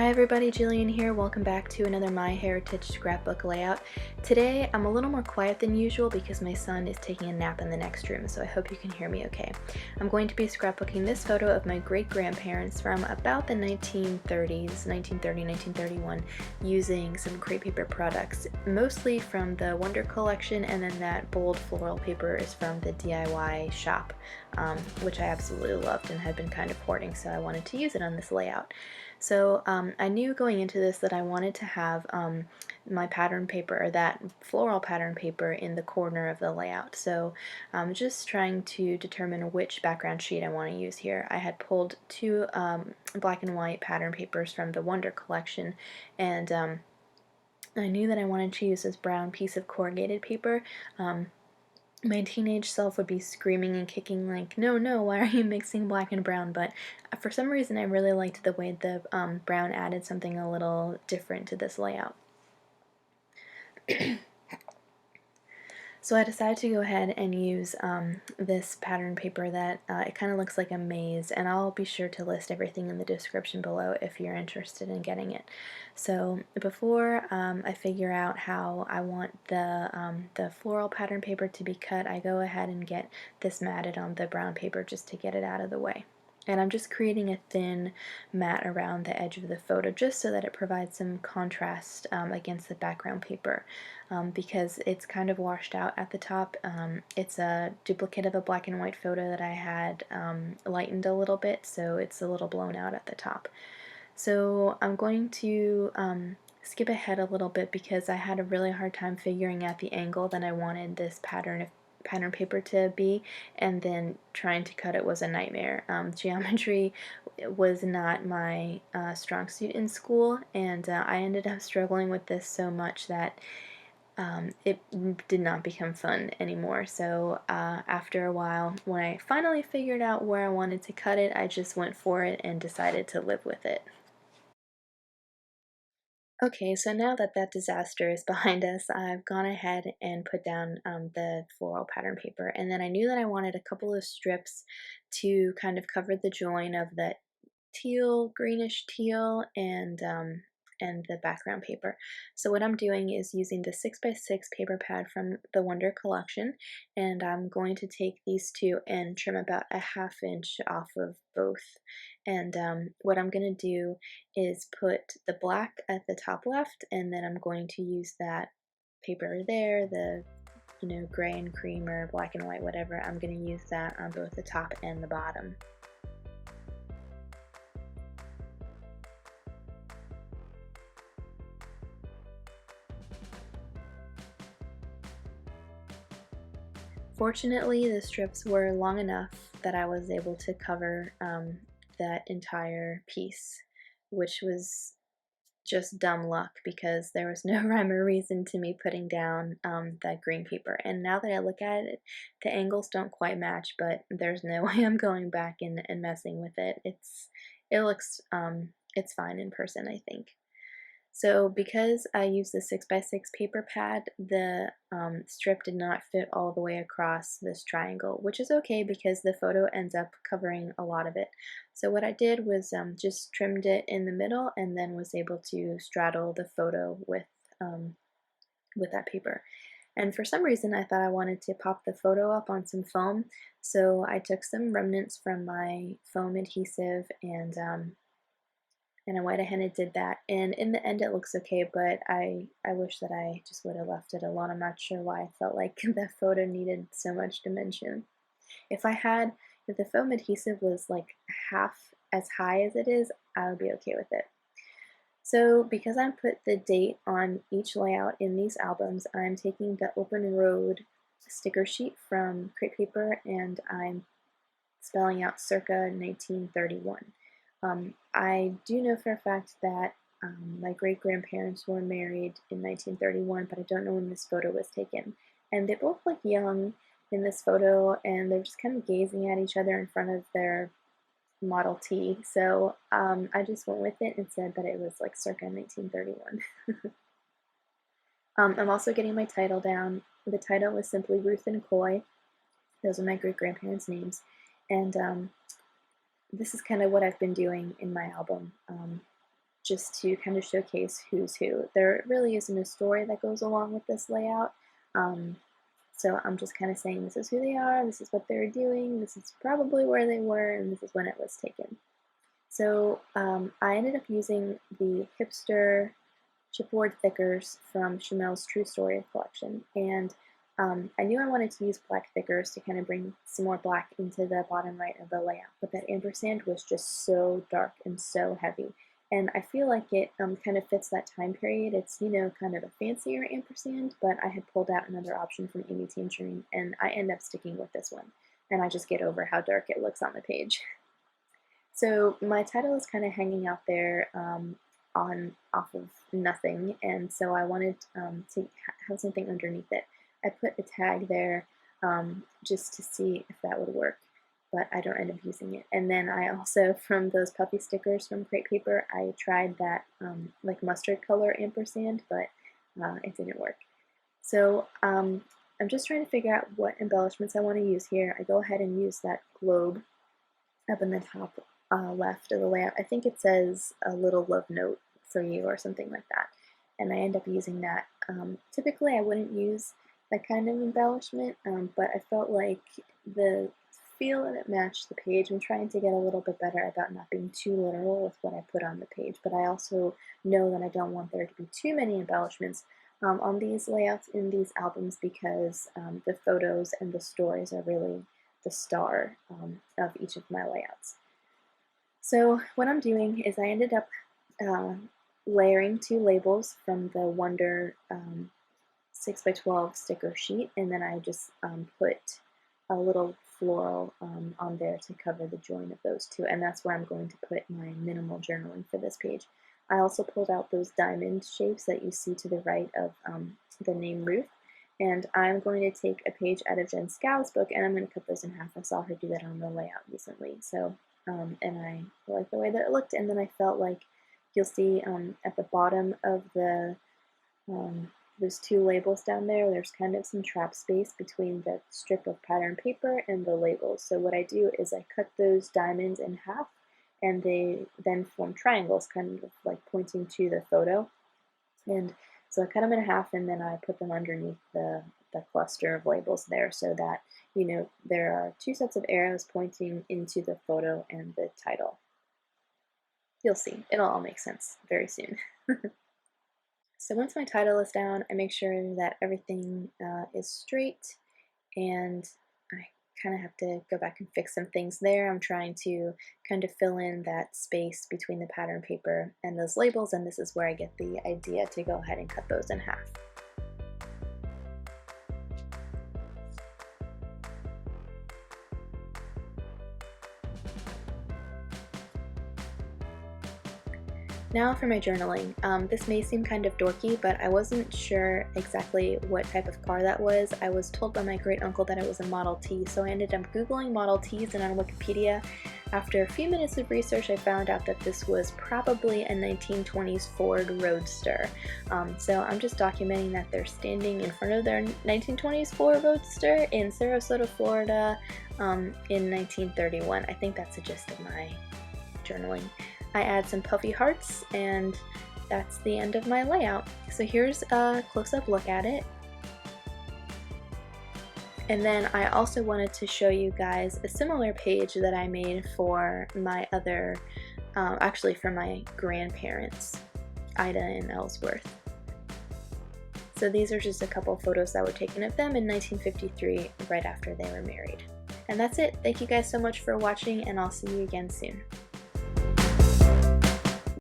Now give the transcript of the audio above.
Hi everybody, Jillian here. Welcome back to another My Heritage scrapbook layout. Today I'm a little more quiet than usual because my son is taking a nap in the next room, so I hope you can hear me okay. I'm going to be scrapbooking this photo of my great-grandparents from about the 1930s, 1930, 1931, using some crepe paper products, mostly from the Wonder collection, and then that bold floral paper is from the DIY shop, which I absolutely loved and had been kind of hoarding, so I wanted to use it on this layout. So I knew going into this that I wanted to have my pattern paper, or that floral pattern paper, in the corner of the layout. So I'm just trying to determine which background sheet I want to use here. I had pulled two black and white pattern papers from the Wonder collection, and I knew that I wanted to use this brown piece of corrugated paper. My teenage self would be screaming and kicking like, no, no, why are you mixing black and brown? But for some reason I really liked the way the brown added something a little different to this layout. So I decided to go ahead and use this pattern paper that it kind of looks like a maze, and I'll be sure to list everything in the description below if you're interested in getting it. So before I figure out how I want the floral pattern paper to be cut, I go ahead and get this matted on the brown paper just to get it out of the way. And I'm just creating a thin mat around the edge of the photo just so that it provides some contrast against the background paper, because it's kind of washed out at the top. It's a duplicate of a black and white photo that I had lightened a little bit, so it's a little blown out at the top. So I'm going to skip ahead a little bit because I had a really hard time figuring out the angle that I wanted this pattern paper to be, and then trying to cut it was a nightmare. Geometry was not my strong suit in school, and I ended up struggling with this so much that it did not become fun anymore. So after a while, when I finally figured out where I wanted to cut it, I just went for it and decided to live with it. Okay, so now that that disaster is behind us, I've gone ahead and put down the floral pattern paper, and then I knew that I wanted a couple of strips to kind of cover the join of the teal, greenish teal, and the background paper. So what I'm doing is using the 6x6 paper pad from the Wonder collection, and I'm going to take these two and trim about a ½ inch off of both. And what I'm going to do is put the black at the top left, and then I'm going to use that paper there, the gray and cream or black and white, whatever. I'm going to use that on both the top and the bottom. Fortunately, the strips were long enough that I was able to cover that entire piece, which was just dumb luck because there was no rhyme or reason to me putting down that green paper. And now that I look at it, the angles don't quite match, but there's no way I'm going back and messing with it. It looks it's fine in person, I think. So because I used the 6x6 paper pad, the strip did not fit all the way across this triangle, which is okay because the photo ends up covering a lot of it. So what I did was just trimmed it in the middle and then was able to straddle the photo with that paper. And for some reason I thought I wanted to pop the photo up on some foam, so I took some remnants from my foam adhesive and I went ahead and did that, and in the end it looks okay, but I wish that I just would have left it alone. I'm not sure why I felt like the photo needed so much dimension. If the foam adhesive was like half as high as it is, I would be okay with it. So because I put the date on each layout in these albums, I'm taking the open road sticker sheet from crepe paper and I'm spelling out circa 1931. I do know for a fact that my great-grandparents were married in 1931, but I don't know when this photo was taken. And they both look young in this photo, and they're just kind of gazing at each other in front of their Model T. So I just went with it and said that it was like circa 1931. I'm also getting my title down. The title was simply Ruth and Coy. Those are my great-grandparents' names. And this is kind of what I've been doing in my album. just to kind of showcase who's who. There really isn't a story that goes along with this layout. So I'm just kind of saying this is who they are, this is what they're doing, this is probably where they were, and this is when it was taken. So I ended up using the hipster chipboard thickers from Chamel's True Story collection, and I knew I wanted to use black thickers to kind of bring some more black into the bottom right of the layout, but that ampersand was just so dark and so heavy. And I feel like it kind of fits that time period. It's, you know, kind of a fancier ampersand, but I had pulled out another option from Amy Tangerine, and I end up sticking with this one. And I just get over how dark it looks on the page. So my title is kind of hanging out there off of nothing, and so I wanted to have something underneath it. I put a tag there just to see if that would work, but I don't end up using it. And then I also, from those puppy stickers from Crepe Paper, I tried that like mustard color ampersand, but it didn't work. So I'm just trying to figure out what embellishments I want to use here. I go ahead and use that globe up in the top left of the layout. I think it says a little love note for you or something like that, and I end up using that. Typically I wouldn't use that kind of embellishment, but I felt like the feel of it matched the page. I'm trying to get a little bit better about not being too literal with what I put on the page, but I also know that I don't want there to be too many embellishments on these layouts in these albums, because the photos and the stories are really the star of each of my layouts. So what I'm doing is I ended up layering 2 labels from the Wonder 6x12 sticker sheet, and then I just put a little floral on there to cover the join of those 2, and that's where I'm going to put my minimal journaling for this page. I also pulled out those diamond shapes that you see to the right of the name Ruth, and I'm going to take a page out of Jen Scow's book, and I'm going to cut those in half. I saw her do that on the layout recently, so and I like the way that it looked. And then I felt like you'll see at the bottom of the those 2 labels down there, there's kind of some trap space between the strip of pattern paper and the labels. So what I do is I cut those diamonds in half, and they then form triangles, kind of like pointing to the photo. And so I cut them in half, and then I put them underneath the cluster of labels there, so that, you know, there are 2 sets of arrows pointing into the photo and the title. You'll see, it'll all make sense very soon. So once my title is down, I make sure that everything is straight, and I kind of have to go back and fix some things there. I'm trying to kind of fill in that space between the pattern paper and those labels, and this is where I get the idea to go ahead and cut those in half. Now for my journaling. This may seem kind of dorky, but I wasn't sure exactly what type of car that was. I was told by my great uncle that it was a Model T, so I ended up Googling Model Ts, and on Wikipedia, after a few minutes of research, I found out that this was probably a 1920s Ford Roadster. So I'm just documenting that they're standing in front of their 1920s Ford Roadster in Sarasota, Florida in 1931. I think that's the gist of my journaling. I add some puffy hearts, and that's the end of my layout. So here's a close-up look at it. And then I also wanted to show you guys a similar page that I made for my other, actually for my grandparents, Ida and Ellsworth. So these are just a couple photos that were taken of them in 1953, right after they were married. And that's it. Thank you guys so much for watching, and I'll see you again soon.